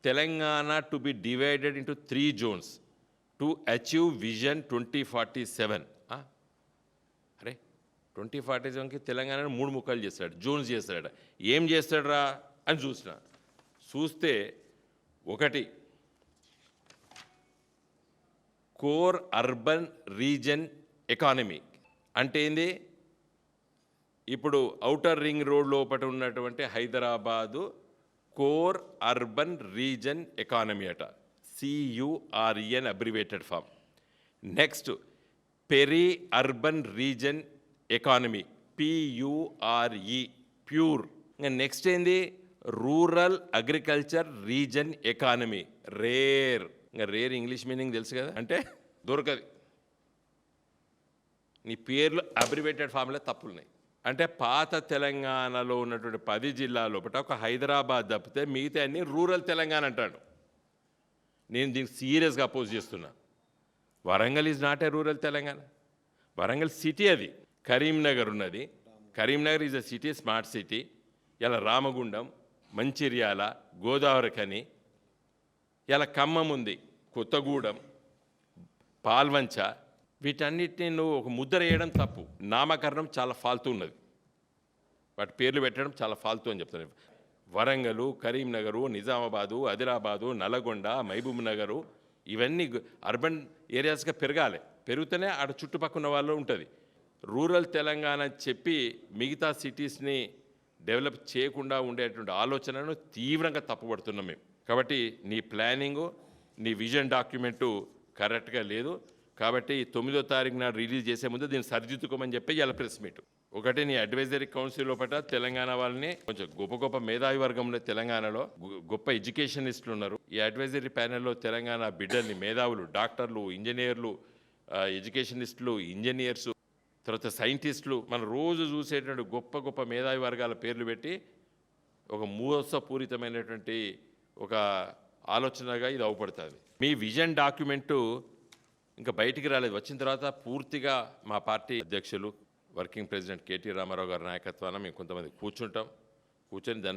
Telangana to be divided into 3 zones to achieve Vision 2047. అరే 2047కి తెలంగాణను 3 ముక్కలు చేస్తాడు, జోన్స్ చేస్తాడట. ఏం చేస్తాడరా అని చూస్తే ఒకటి కోర్ అర్బన్ రీజన్ ఎకానమీ అంటే ఏంది? ఇప్పుడు ఔటర్ రింగ్ రోడ్ లోపల ఉన్నటువంటి Hyderabad core urban region economy అట, CUREN abbreviated form. Next peri urban region economy, PURE pure. ఇంకా నెక్స్ట్ ఏంది? Rural agriculture region economy, rare. ఇంకా రేర్ ఇంగ్లీష్ మీనింగ్ తెలుసు కదా, అంటే దొరకదు. నీ పేర్లు అబ్రివేటెడ్ ఫామ్లో తప్పులున్నాయి. అంటే పాత తెలంగాణలో ఉన్నటువంటి 10 జిల్లాల లోపల ఒక హైదరాబాద్ తప్పితే మిగతా అన్ని రూరల్ తెలంగాణ అంటాడు. నేను దీనికి సీరియస్గా అపోజ్ చేస్తున్నా. Warangal is not a rural Telangana. Warangal city అది. కరీంనగర్ ఉన్నది, Karimnagar is a city, smart city. ఇలా రామగుండం, మంచిర్యాల, గోదావరి ఖని, ఇలా ఖమ్మం ఉంది, కొత్తగూడెం, పాల్వంచ. వీటన్నిటిని నువ్వు ఒక ముద్ర వేయడం తప్పు. నామకరణం చాలా ఫాల్తూ ఉన్నది, వాటి పేర్లు పెట్టడం చాలా ఫాల్తూ అని చెప్తున్నాను. వరంగలు, కరీంనగరు, నిజామాబాదు, ఆదిలాబాదు, నల్గొండ, మహబూబ్ నగరు ఇవన్నీ అర్బన్ ఏరియాస్గా పెరగాలి. పెరిగితేనే ఆడ చుట్టుపక్కల వాళ్ళు ఉంటుంది. రూరల్ తెలంగాణ చెప్పి మిగతా సిటీస్ని డెవలప్ చేయకుండా ఉండేటువంటి ఆలోచనను తీవ్రంగా తప్పుపడుతున్నాం మేము. కాబట్టి నీ ప్లానింగు, నీ విజన్ డాక్యుమెంటు కరెక్ట్గా లేదు. కాబట్టి 9వ తారీఖు నాడు రిలీజ్ చేసే ముందు దీన్ని సరిదిద్దుకోమని చెప్పి ఇలా ప్రెస్ మీట్. ఒకటి, నీ అడ్వైజరీ కౌన్సిల్ లోపల తెలంగాణ వాళ్ళని కొంచెం గొప్ప మేధావి వర్గంలో తెలంగాణలో గొప్ప ఎడ్యుకేషనిస్టులు ఉన్నారు. ఈ అడ్వైజరీ ప్యానెల్లో తెలంగాణ బిడ్డల్ని, మేధావులు, డాక్టర్లు, ఇంజనీర్లు, ఎడ్యుకేషనిస్టులు, ఇంజనీర్సు, తర్వాత సైంటిస్టులు, మనం రోజు చూసేటువంటి గొప్ప మేధావి వర్గాల పేర్లు పెట్టి ఒక మోసపూరితమైనటువంటి ఒక ఆలోచనగా ఇది అవపడుతుంది. మీ విజన్ డాక్యుమెంటు ఇంకా బయటికి రాలేదు. వచ్చిన తర్వాత పూర్తిగా మా పార్టీ అధ్యక్షులు, వర్కింగ్ ప్రెసిడెంట్ KT రామారావు గారి నాయకత్వాన మేము కొంతమంది కూర్చుని దాని